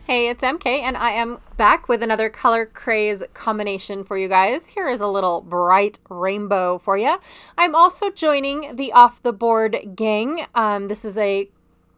Hey, it's MK, and I am back with another color craze combination for you guys. Here is a little bright rainbow for you. I'm also joining the Off the Board gang. This is a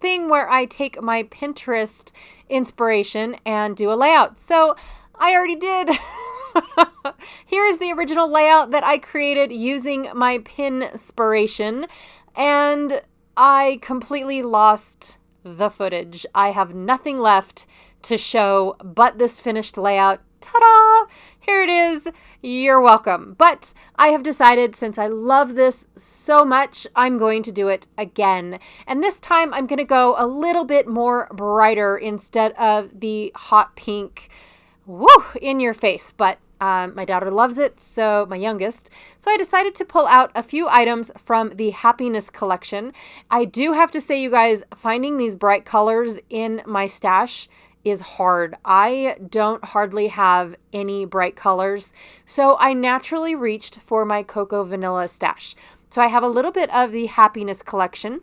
thing where I take my Pinterest inspiration and do a layout. So I already did. Here is the original layout that I created using my Pinspiration, and I completely lost the footage. I have nothing left to show but this finished layout. Ta-da! Here it is. You're welcome. But I have decided, since I love this so much, I'm going to do it again. And this time I'm going to go a little bit more brighter instead of the hot pink, woo, in your face. But my daughter loves it, so my youngest. So I decided to pull out a few items from the Happiness collection. I do have to say, you guys, finding these bright colors in my stash is hard. I don't hardly have any bright colors, so I naturally reached for my Cocoa Vanilla stash. So I have a little bit of the Happiness collection,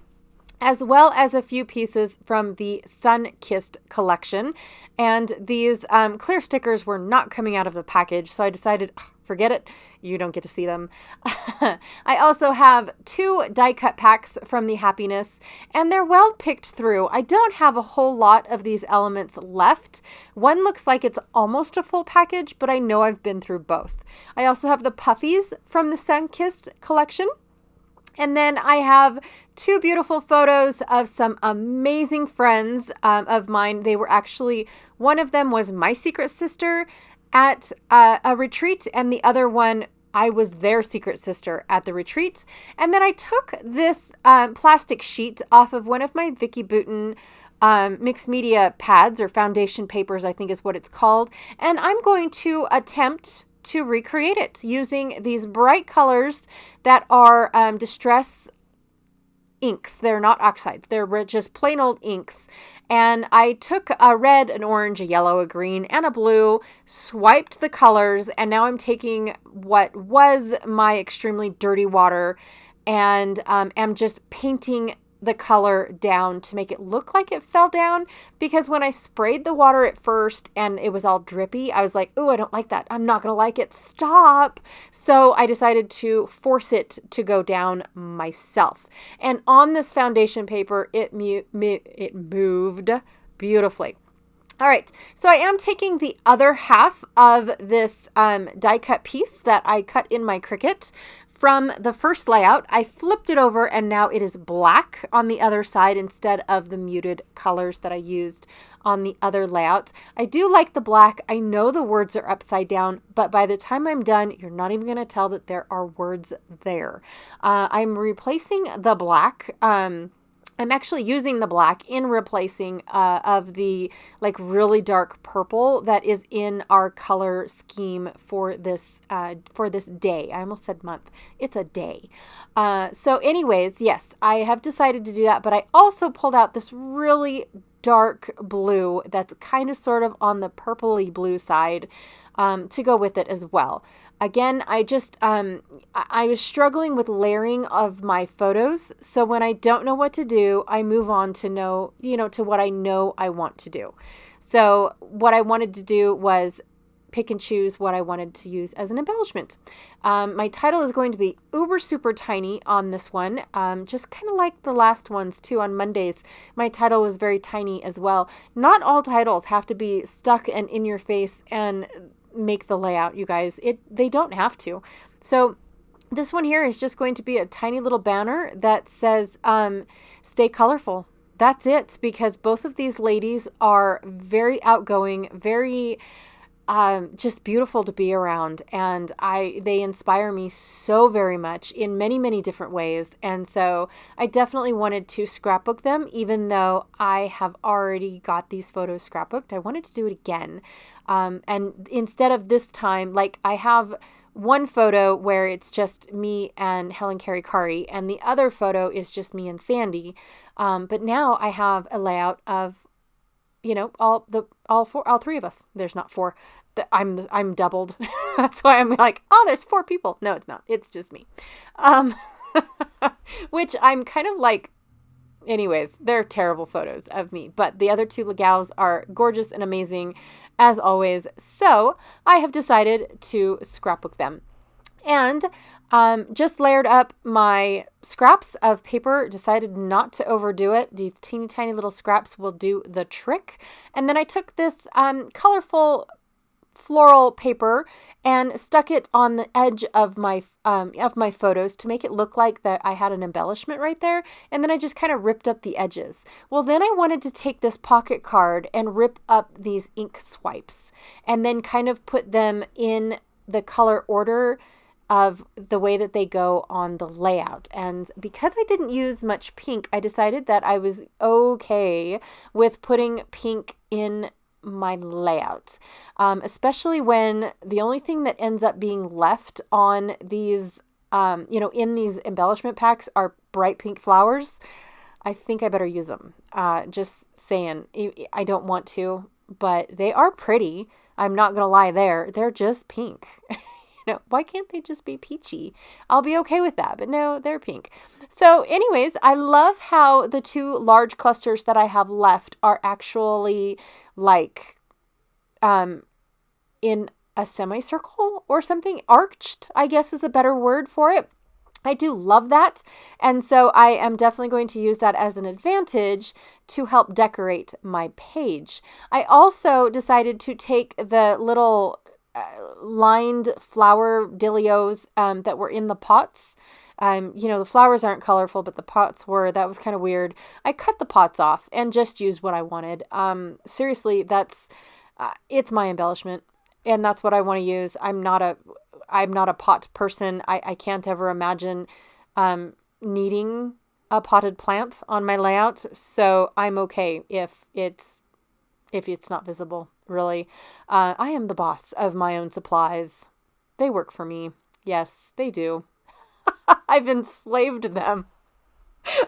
as well as a few pieces from the Sun-Kissed collection. And these clear stickers were not coming out of the package, so I decided, forget it, you don't get to see them. I also have 2 die cut packs from the Happiness, and they're well picked through. I don't have a whole lot of these elements left. One looks like it's almost a full package, but I know I've been through both. I also have the Puffies from the Sun-Kissed collection. And then I have 2 beautiful photos of some amazing friends of mine. They were actually, one of them was my secret sister at a retreat, and the other one, I was their secret sister at the retreat. And then I took this plastic sheet off of one of my Vicky Boutin mixed media pads, or foundation papers, I think is what it's called. And I'm going to attempt to recreate it using these bright colors that are distress inks. They're not oxides. They're just plain old inks. And I took a red, an orange, a yellow, a green, and a blue, swiped the colors, and now I'm taking what was my extremely dirty water and am just painting the color down to make it look like it fell down, because when I sprayed the water at first and it was all drippy, I was like, oh, I don't like that. I'm not going to like it. Stop. So I decided to force it to go down myself. And on this foundation paper, it moved beautifully. All right, so I am taking the other half of this die cut piece that I cut in my Cricut from the first layout. I flipped it over, and now it is black on the other side instead of the muted colors that I used on the other layout. I do like the black. I know the words are upside down, but by the time I'm done, you're not even going to tell that there are words there. I'm replacing the black. I'm actually using the black in replacing of the like really dark purple that is in our color scheme for this day. I almost said month. It's a day. So anyways, yes, I have decided to do that, but I also pulled out this really dark blue that's kind of sort of on the purpley blue side to go with it as well. Again, I was struggling with layering of my photos. So when I don't know what to do, I move on to to what I know I want to do. So what I wanted to do was pick and choose what I wanted to use as an embellishment. My title is going to be uber super tiny on this one, just kind of like the last ones too. On Mondays, my title was very tiny as well. Not all titles have to be stuck and in your face and make the layout, you guys. They don't have to. So this one here is just going to be a tiny little banner that says stay colorful. That's it, because both of these ladies are very outgoing, very just beautiful to be around, and they inspire me so very much in many, many different ways. And so I definitely wanted to scrapbook them, even though I have already got these photos scrapbooked. I wanted to do it again. And instead of this time, like I have one photo where it's just me and Helen Carey Kari, and the other photo is just me and Sandy. But now I have a layout of all 3 of us. There's not 4. I'm doubled. That's why I'm like, oh, there's 4 people. No, it's not. It's just me. Which I'm kind of like anyways, they're terrible photos of me. But the other two gals are gorgeous and amazing as always. So I have decided to scrapbook them. And just layered up my scraps of paper, decided not to overdo it. These teeny tiny little scraps will do the trick. And then I took this colorful floral paper and stuck it on the edge of my photos to make it look like that I had an embellishment right there. And then I just kind of ripped up the edges. Well, then I wanted to take this pocket card and rip up these ink swipes and then kind of put them in the color order of the way that they go on the layout. And because I didn't use much pink, I decided that I was okay with putting pink in my layout, especially when the only thing that ends up being left on these, in these embellishment packs are bright pink flowers. I think I better use them. Just saying, I don't want to, but they are pretty. I'm not going to lie there. They're just pink. Why can't they just be peachy? I'll be okay with that, but no, they're pink. So anyways, I love how the two large clusters that I have left are actually like in a semicircle or something. Arched, I guess is a better word for it. I do love that. And so I am definitely going to use that as an advantage to help decorate my page. I also decided to take the little lined flower dilios that were in the pots. The flowers aren't colorful, but the pots were. That was kind of weird. I cut the pots off and just used what I wanted. Seriously, it's my embellishment, and that's what I want to use. I'm not a pot person. I can't ever imagine needing a potted plant on my layout, so I'm okay if it's not visible. Really, I am the boss of my own supplies. They work for me. Yes, they do. I've enslaved them.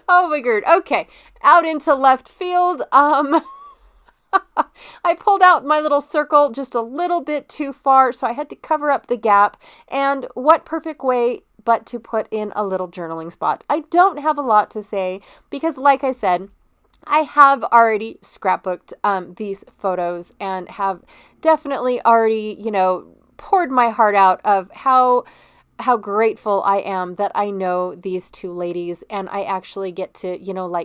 Oh my god. Okay, out into left field. I pulled out my little circle just a little bit too far, so I had to cover up the gap. And what perfect way but to put in a little journaling spot. I don't have a lot to say because, like I said, I have already scrapbooked these photos and have definitely already, poured my heart out of how grateful I am that I know these two ladies and I actually get to,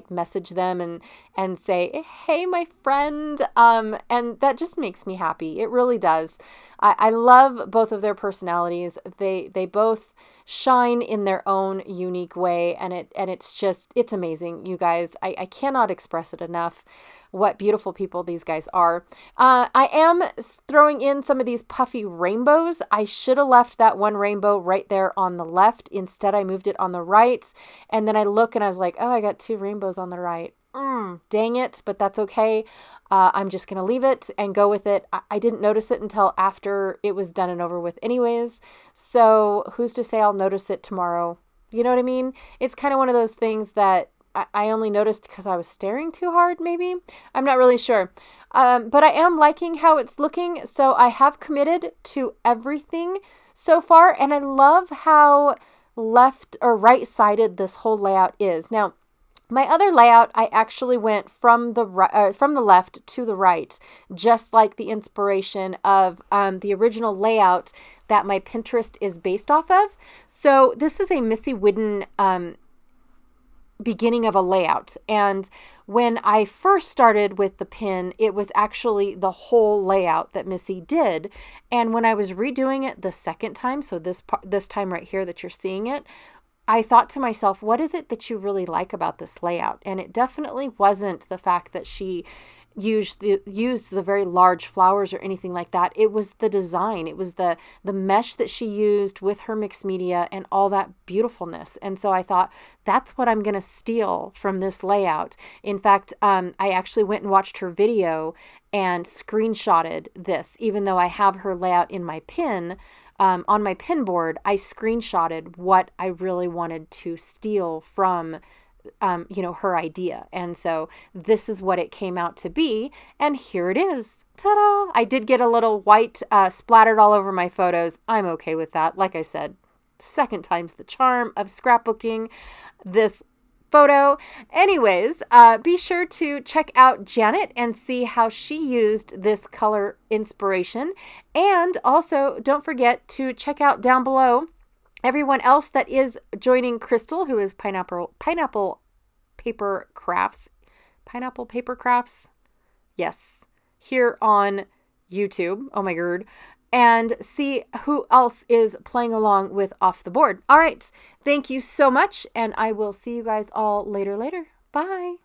message them and say, hey, my friend. And that just makes me happy. It really does. I love both of their personalities. They both shine in their own unique way. And it's amazing, you guys. I cannot express it enough what beautiful people these guys are. I am throwing in some of these puffy rainbows. I should have left that one rainbow right there on the left. Instead, I moved it on the right. And then I look and I was like, oh, I got two rainbows on the right. Dang it, but that's okay. I'm just going to leave it and go with it. I didn't notice it until after it was done and over with anyways. So who's to say I'll notice it tomorrow? You know what I mean? It's kind of one of those things that I only noticed because I was staring too hard, maybe. I'm not really sure. But I am liking how it's looking. So I have committed to everything so far. And I love how left or right-sided this whole layout is. Now, my other layout, I actually went from the left to the right, just like the inspiration of the original layout that my Pinterest is based off of. So this is a Missy Whidden beginning of a layout. And when I first started with the pin, it was actually the whole layout that Missy did. And when I was redoing it the second time, so this time right here that you're seeing it, I thought to myself, what is it that you really like about this layout? And it definitely wasn't the fact that she used the very large flowers or anything like that. It was the design. It was the mesh that she used with her mixed media and all that beautifulness. And so I thought, that's what I'm going to steal from this layout. In fact, I actually went and watched her video and screenshotted this, even though I have her layout in my pin. On my pin board, I screenshotted what I really wanted to steal from, her idea. And so this is what it came out to be. And here it is. Ta-da! I did get a little white splattered all over my photos. I'm okay with that. Like I said, second time's the charm of scrapbooking. This photo. Anyways, be sure to check out Janet and see how she used this color inspiration. And also, don't forget to check out down below everyone else that is joining Crystal, who is Pineapple Paper Crafts. Pineapple Paper Crafts? Yes. Here on YouTube. Oh my god. And see who else is playing along with Off the Board. All right. Thank you so much. And I will see you guys all later. Bye.